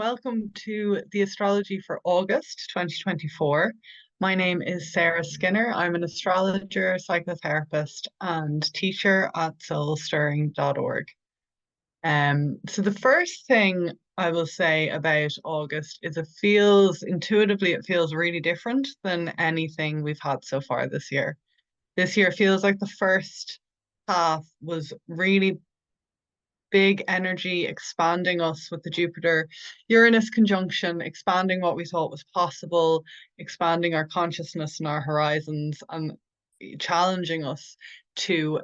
Welcome to the Astrology for August 2024. My name is Sarah Skinner. I'm an astrologer, psychotherapist, and teacher at soulstirring.org. So the first thing I will say about August is intuitively, it feels really different than anything we've had so far this year. This year feels like the first half was really big energy, expanding us with the Jupiter Uranus conjunction, expanding what we thought was possible, expanding our consciousness and our horizons, and challenging us to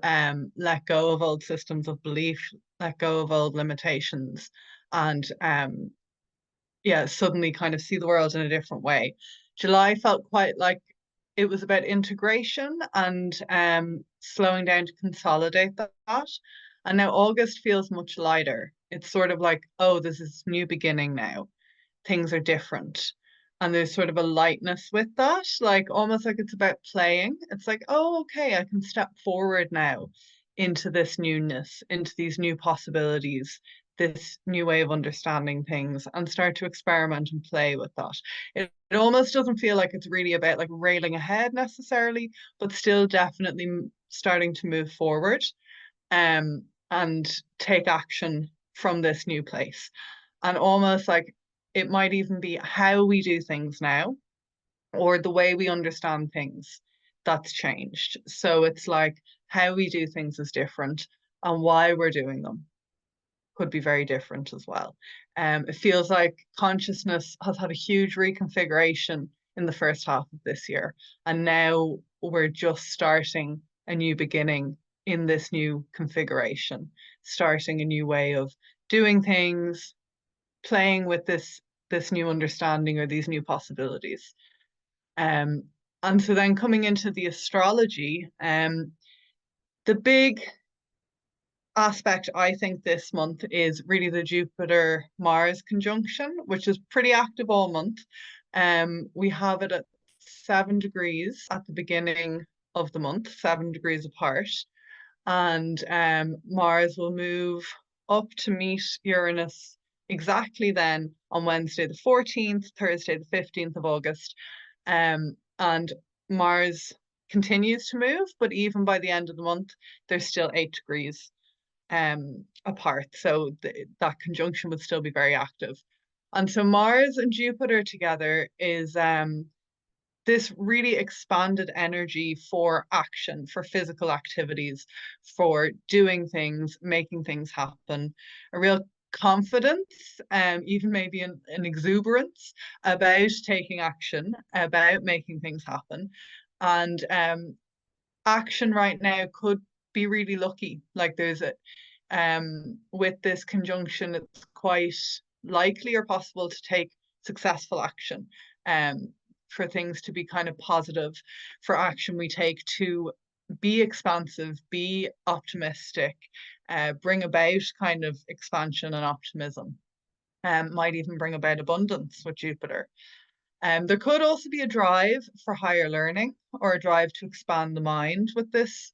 let go of old systems of belief, let go of old limitations, and suddenly kind of see the world in a different way. July felt quite like it was about integration and slowing down to consolidate that. And now August feels much lighter. It's sort of like, oh, this is new beginning now. Things are different. And there's sort of a lightness with that, like almost like it's about playing. It's like, oh, okay, I can step forward now into this newness, into these new possibilities, this new way of understanding things, and start to experiment and play with that. It almost doesn't feel like it's really about like railing ahead necessarily, but still definitely starting to move forward and take action from this new place. And almost like it might even be how we do things now or the way we understand things that's changed. So it's like how we do things is different and why we're doing them could be very different as well. It feels like consciousness has had a huge reconfiguration in the first half of this year, and now we're just starting a new beginning in this new configuration, starting a new way of doing things, playing with this new understanding or these new possibilities. Um, and so then coming into the astrology, the big aspect I think this month is really the Jupiter Mars conjunction, which is pretty active all month. We have it at 7 degrees at the beginning of the month, 7 degrees apart. And Mars will move up to meet Uranus exactly then on Wednesday the 14th, Thursday the 15th of August. And Mars continues to move, but even by the end of the month, there's still 8 degrees apart. So that conjunction would still be very active. And so Mars and Jupiter together is this really expanded energy for action, for physical activities, for doing things, making things happen, a real confidence, even maybe an exuberance about taking action, about making things happen. And action right now could be really lucky. Like there's a with this conjunction, it's quite likely or possible to take successful action. For things to be kind of positive, for action we take to be expansive, be optimistic, bring about kind of expansion and optimism. Might even bring about abundance with Jupiter. There could also be a drive for higher learning or a drive to expand the mind with this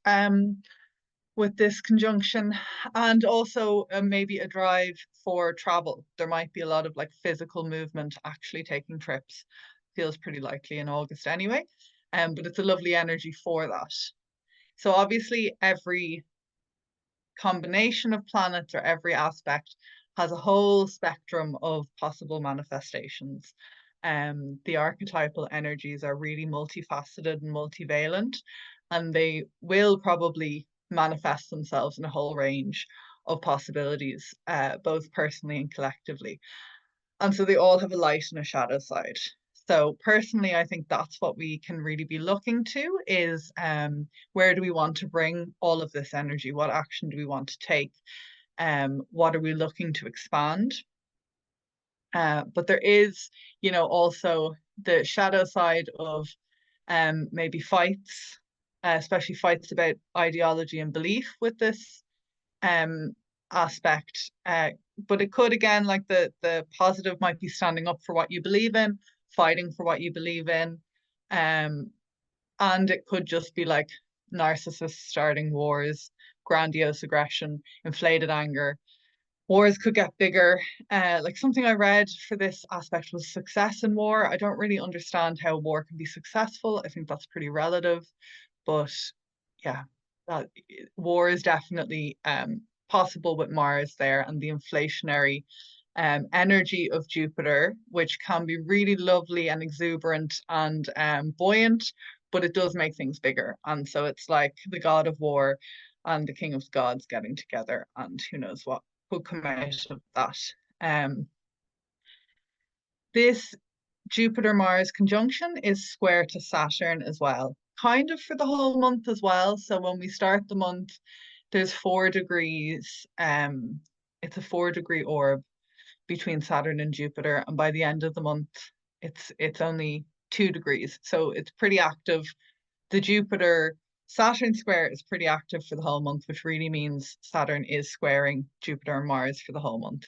conjunction, and also maybe a drive for travel. There might be a lot of like physical movement, actually taking trips. Feels pretty likely in August anyway, but it's a lovely energy for that. So obviously every combination of planets or every aspect has a whole spectrum of possible manifestations. The archetypal energies are really multifaceted and multivalent, and they will probably manifest themselves in a whole range of possibilities, both personally and collectively. And so they all have a light and a shadow side. So personally, I think that's what we can really be looking to is where do we want to bring all of this energy? What action do we want to take? What are we looking to expand? But there is, also the shadow side of maybe fights, especially fights about ideology and belief with this aspect. But it could, again, like the positive might be standing up for what you believe in, fighting for what you believe in. And it could just be like narcissists starting wars, grandiose aggression, inflated anger, wars could get bigger. Like something I read for this aspect was success in war. I don't really understand how war can be successful. I think that's pretty relative, but yeah, that war is definitely possible with Mars there and the inflationary energy of Jupiter, which can be really lovely and exuberant and buoyant, but it does make things bigger. And so it's like the god of war and the king of gods getting together, and who knows what could come out of that. Um, this Jupiter Mars conjunction is square to Saturn as well, kind of for the whole month as well. So when we start the month, there's 4 degrees. It's a 4 degree orb between Saturn and Jupiter, and by the end of the month, it's only 2 degrees. So it's pretty active. The Jupiter Saturn square is pretty active for the whole month, which really means Saturn is squaring Jupiter and Mars for the whole month.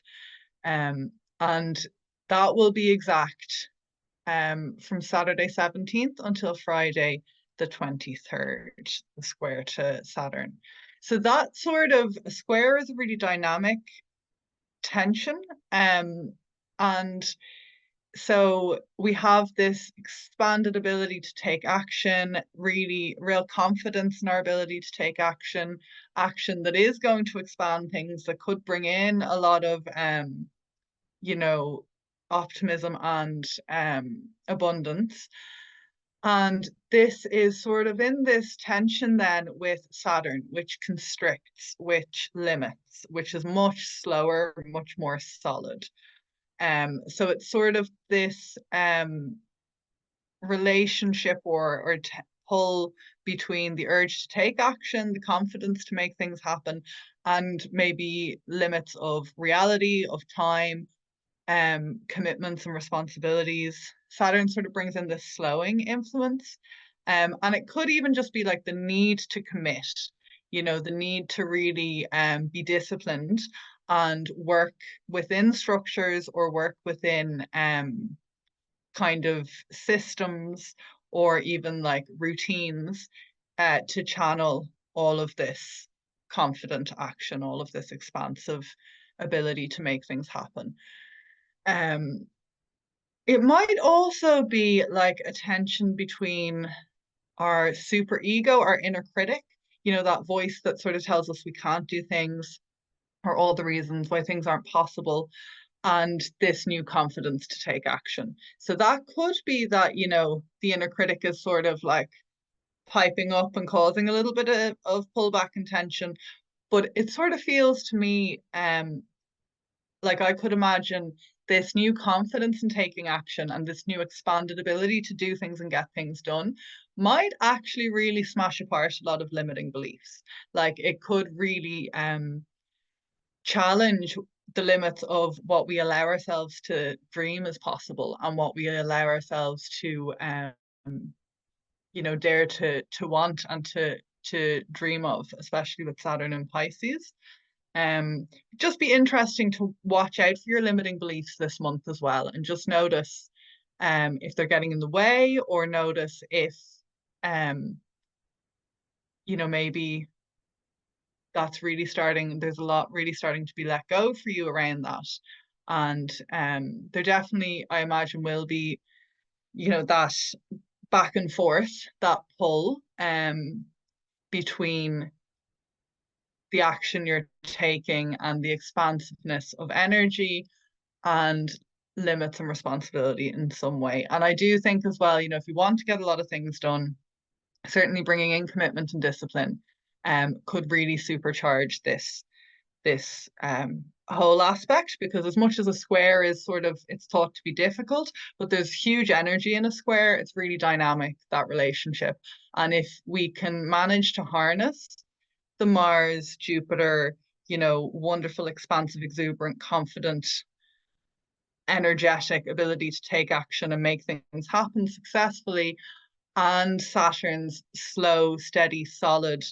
And that will be exact from Saturday 17th until Friday the 23rd, the square to Saturn. So that sort of a square is a really dynamic tension. And so we have this expanded ability to take action, really real confidence in our ability to take action, action that is going to expand things, that could bring in a lot of you know, optimism and abundance. And this is sort of in this tension then with Saturn, which constricts, which limits, which is much slower, much more solid. So it's sort of this relationship or pull between the urge to take action, the confidence to make things happen, and maybe limits of reality, of time, commitments and responsibilities. Saturn sort of brings in this slowing influence. And it could even just be like the need to commit, the need to really be disciplined and work within structures or work within kind of systems or even like routines to channel all of this confident action, all of this expansive ability to make things happen. It might also be like a tension between our super ego, our inner critic, that voice that sort of tells us we can't do things or all the reasons why things aren't possible, and this new confidence to take action. So that could be that, the inner critic is sort of like piping up and causing a little bit of pullback and tension. But it sort of feels to me like I could imagine this new confidence in taking action and this new expanded ability to do things and get things done might actually really smash apart a lot of limiting beliefs. Like it could really challenge the limits of what we allow ourselves to dream as possible and what we allow ourselves to dare to want and to dream of, especially with Saturn and Pisces. Just be interesting to watch out for your limiting beliefs this month as well, and just notice if they're getting in the way, or notice if maybe that's really there's a lot really starting to be let go for you around that. And there definitely, I imagine, will be, that back and forth, that pull between the action you're taking and the expansiveness of energy and limits and responsibility in some way. And I do think as well, if you want to get a lot of things done, certainly bringing in commitment and discipline could really supercharge this whole aspect, because as much as a square is sort of, it's thought to be difficult, but there's huge energy in a square. It's really dynamic, that relationship. And if we can manage to harness the Mars, Jupiter, wonderful, expansive, exuberant, confident, energetic ability to take action and make things happen successfully, and Saturn's slow, steady, solid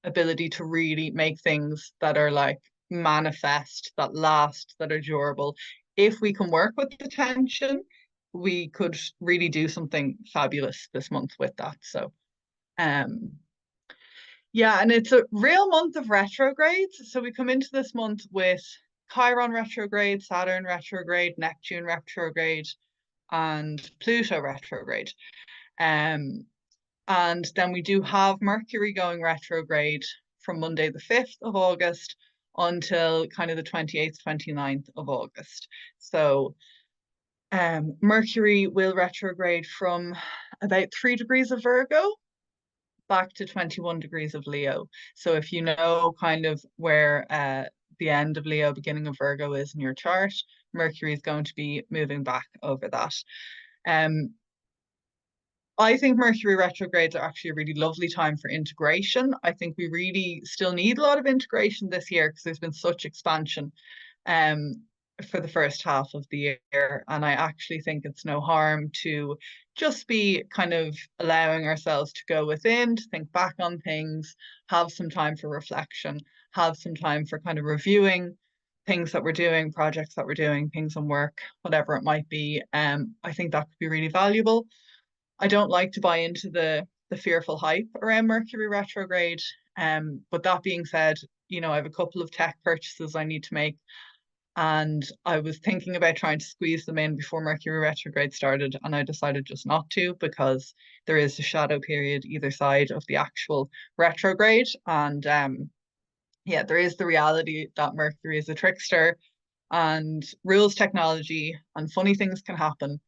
ability to really make things that are like manifest, that last, that are durable. If we can work with the tension, we could really do something fabulous this month with that. So yeah, and it's a real month of retrogrades. So we come into this month with Chiron retrograde, Saturn retrograde, Neptune retrograde, and Pluto retrograde. And then we do have Mercury going retrograde from Monday, the 5th of August until kind of the 28th, 29th of August. So Mercury will retrograde from about 3 degrees of Virgo back to 21 degrees of Leo. So if you know kind of where the end of Leo, beginning of Virgo is in your chart, Mercury is going to be moving back over that. I think Mercury retrogrades are actually a really lovely time for integration. I think we really still need a lot of integration this year because there's been such expansion um, for the first half of the year. And I actually think it's no harm to just be kind of allowing ourselves to go within, to think back on things, have some time for reflection, have some time for kind of reviewing things that we're doing, projects that we're doing, things on work, whatever it might be. I think that could be really valuable. I don't like to buy into the fearful hype around Mercury retrograde. But that being said, I have a couple of tech purchases I need to make, and I was thinking about trying to squeeze them in before Mercury retrograde started, and I decided just not to because there is a shadow period either side of the actual retrograde, and yeah, there is the reality that Mercury is a trickster and rules technology, and funny things can happen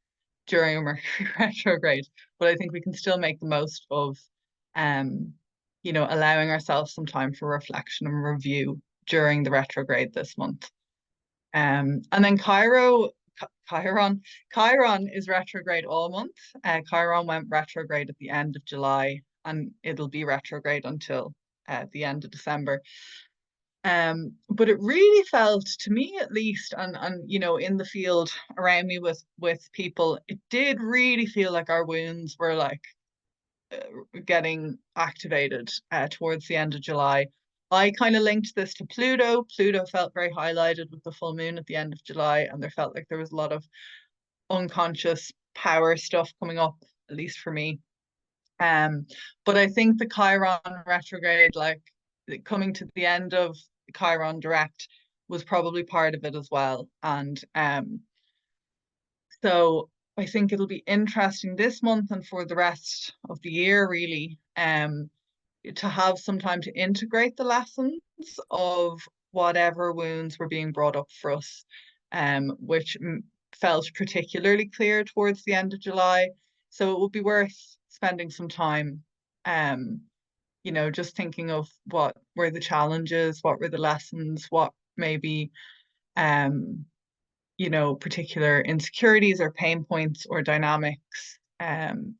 during a Mercury retrograde, but I think we can still make the most of, um, allowing ourselves some time for reflection and review during the retrograde this month. And then Chiron is retrograde all month. Chiron went retrograde at the end of July, and it'll be retrograde until the end of December. But it really felt to me at least, and in the field around me with people, it did really feel like our wounds were like getting activated towards the end of July. I kind of linked this to Pluto. Pluto felt very highlighted with the full moon at the end of July, and there felt like there was a lot of unconscious power stuff coming up, at least for me. But I think the Chiron retrograde, like coming to the end of Chiron direct, was probably part of it as well. And so I think it'll be interesting this month and for the rest of the year, really, to have some time to integrate the lessons of whatever wounds were being brought up for us, which felt particularly clear towards the end of July. So it would be worth spending some time, just thinking of what were the challenges, what were the lessons, what maybe, particular insecurities or pain points or dynamics,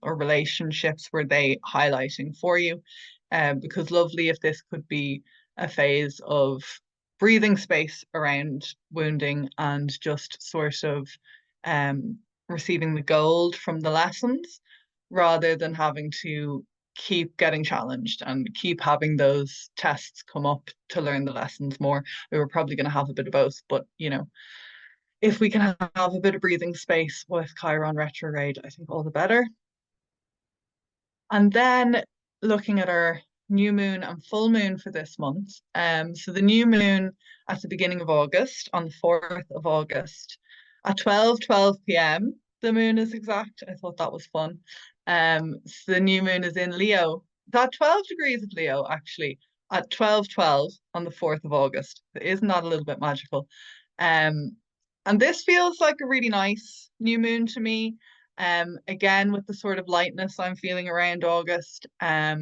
or relationships were they highlighting for you. Because lovely if this could be a phase of breathing space around wounding and just sort of receiving the gold from the lessons rather than having to keep getting challenged and keep having those tests come up to learn the lessons more. We were probably going to have a bit of both, but if we can have a bit of breathing space with Chiron retrograde, I think all the better. And then looking at our new moon and full moon for this month. So the new moon at the beginning of August, on the 4th of August, at 12:12 p.m., the moon is exact. I thought that was fun. So the new moon is in Leo. That 12 degrees of Leo, actually, at 12:12 on the 4th of August. Isn't that a little bit magical? And this feels like a really nice new moon to me. Again, with the sort of lightness I'm feeling around August. I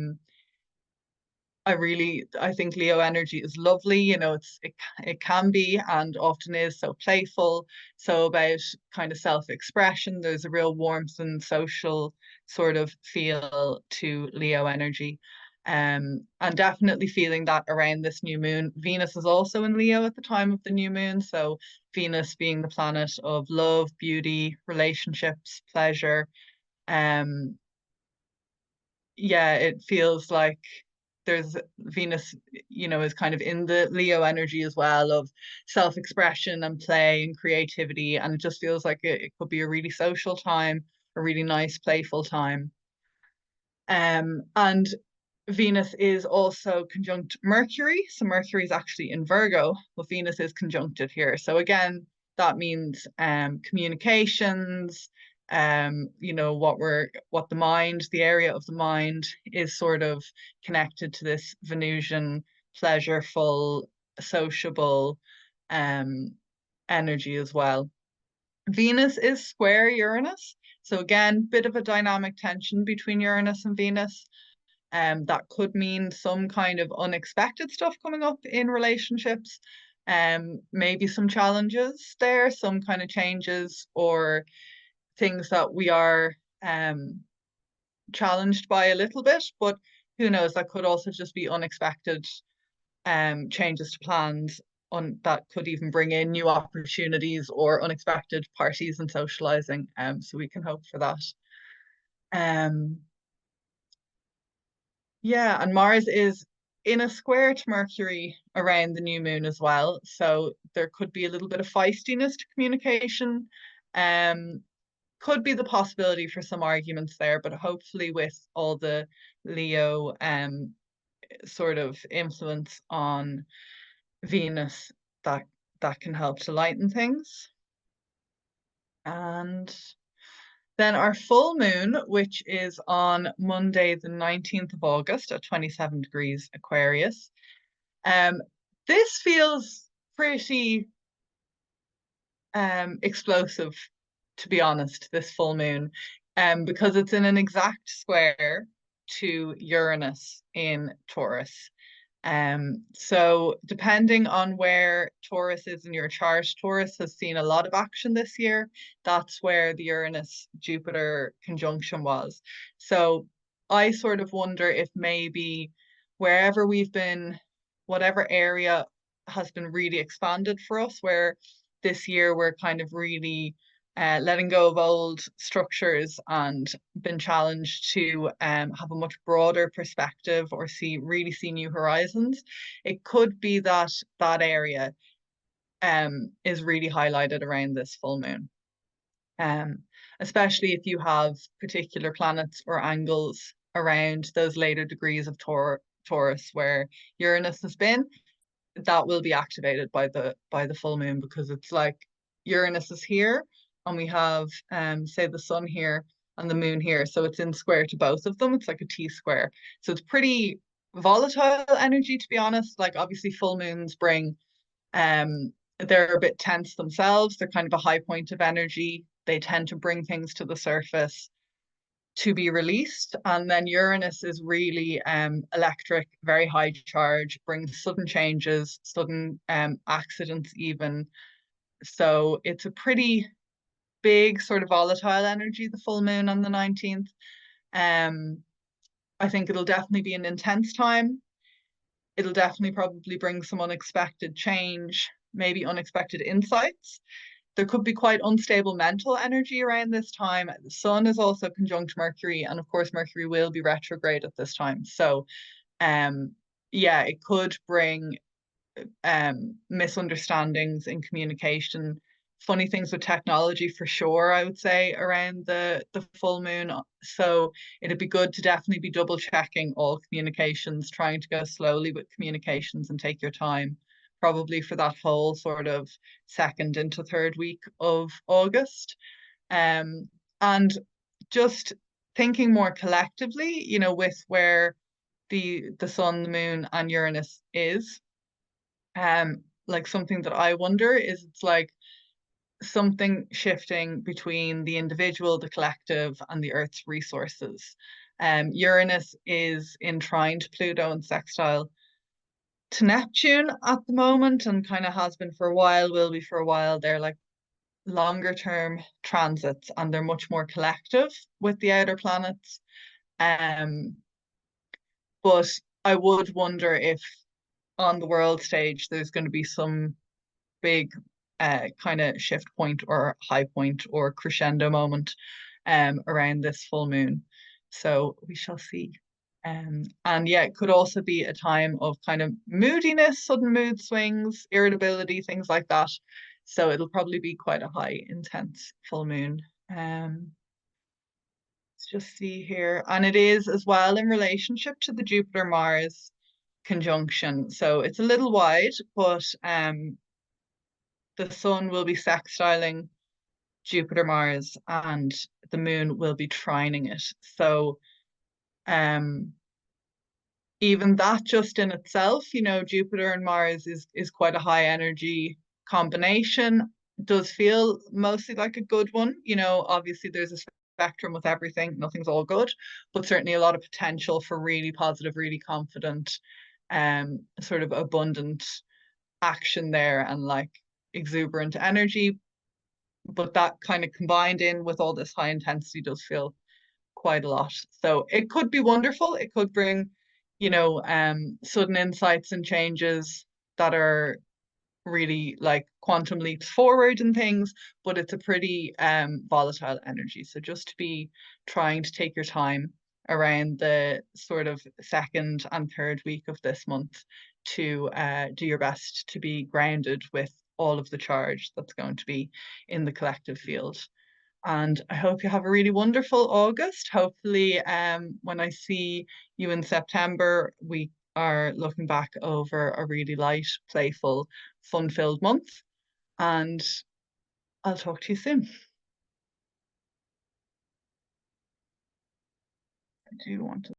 think Leo energy is lovely. It can be and often is so playful, so about kind of self-expression. There's a real warmth and social sort of feel to Leo energy. And definitely feeling that around this new moon. Venus is also in Leo at the time of the new moon. So Venus being the planet of love, beauty, relationships, pleasure. Yeah, it feels like there's Venus, is kind of in the Leo energy as well of self-expression and play and creativity. And it just feels like it could be a really social time, a really nice, playful time. And Venus is also conjunct Mercury. So Mercury is actually in Virgo, but Venus is conjuncted here. So again, that means communications, what the mind, the area of the mind is sort of connected to this Venusian, pleasureful, sociable um, energy as well. Venus is square Uranus. So again, bit of a dynamic tension between Uranus and Venus. That could mean some kind of unexpected stuff coming up in relationships. Maybe some challenges there, some kind of changes or things that we are challenged by a little bit, but who knows, that could also just be unexpected changes to plans on that could even bring in new opportunities or unexpected parties and socializing. So we can hope for that. Um, Yeah, and Mars is in a square to Mercury around the new moon as well. So there could be a little bit of feistiness to communication. Um, could be the possibility for some arguments there, but hopefully with all the Leo sort of influence on Venus, that that can help to lighten things. And then our full moon, which is on Monday, the 19th of August at 27 degrees Aquarius. Um, this feels pretty explosive, to be honest, this full moon, because it's in an exact square to Uranus in Taurus. So depending on where Taurus is in your chart, Taurus has seen a lot of action this year. That's where the Uranus-Jupiter conjunction was. So I sort of wonder if maybe wherever we've been, whatever area has been really expanded for us, where this year we're kind of really letting go of old structures and been challenged to have a much broader perspective or really see new horizons. It could be that that area is really highlighted around this full moon. Um, Especially if you have particular planets or angles around those later degrees of Taurus where Uranus has been, that will be activated by the full moon, because it's like Uranus is here and we have say the sun here and the moon here, so it's in square to both of them. It's like a T-square, so it's pretty volatile energy, to be honest. Like obviously full moons bring they're a bit tense themselves. They're kind of a high point of energy. They tend to bring things to the surface to be released. And then Uranus is really electric, very high charge, brings sudden changes, sudden accidents even. So it's a pretty big sort of volatile energy, the full moon on the 19th. Um, I think it'll definitely be an intense time. It'll definitely probably bring some unexpected change, maybe unexpected insights. There could be quite unstable mental energy around this time. The sun is also conjunct Mercury, and of course, Mercury will be retrograde at this time. So, yeah, it could bring misunderstandings in communication, funny things with technology for sure, I would say, around the full moon. So it'd be good to definitely be double checking all communications, trying to go slowly with communications and take your time, probably for that whole sort of second into third week of August. And just thinking more collectively, with where the sun, the moon, and Uranus is, like something that I wonder is, it's like something shifting between the individual, the collective, and the Earth's resources. Uranus is in trine to Pluto and sextile to Neptune at the moment, and kind of has been for a while, will be for a while. They're like longer term transits, and they're much more collective with the outer planets. Um, but I would wonder if on the world stage there's going to be some big kind of shift point or high point or crescendo moment around this full moon. So we shall see. And yeah, it could also be a time of kind of moodiness, sudden mood swings, irritability, things like that. So it'll probably be quite a high, intense full moon. just see here. And it is as well in relationship to the Jupiter Mars conjunction. So it's a little wide, but the sun will be sextiling Jupiter Mars and the moon will be trining it. So um even that just in itself, Jupiter and Mars is quite a high energy combination. Does feel mostly like a good one. Obviously there's a spectrum with everything. Nothing's all good, but certainly a lot of potential for really positive, really confident, sort of abundant action there and like exuberant energy. But that kind of combined in with all this high intensity does feel quite a lot. So it could be wonderful. It could bring, sudden insights and changes that are really like quantum leaps forward and things, but it's a pretty volatile energy. So just to be trying to take your time around the sort of second and third week of this month to do your best to be grounded with all of the charge that's going to be in the collective field. And I hope you have a really wonderful August. Hopefully, when I see you in September, we are looking back over a really light, playful, fun-filled month. And I'll talk to you soon. I do want to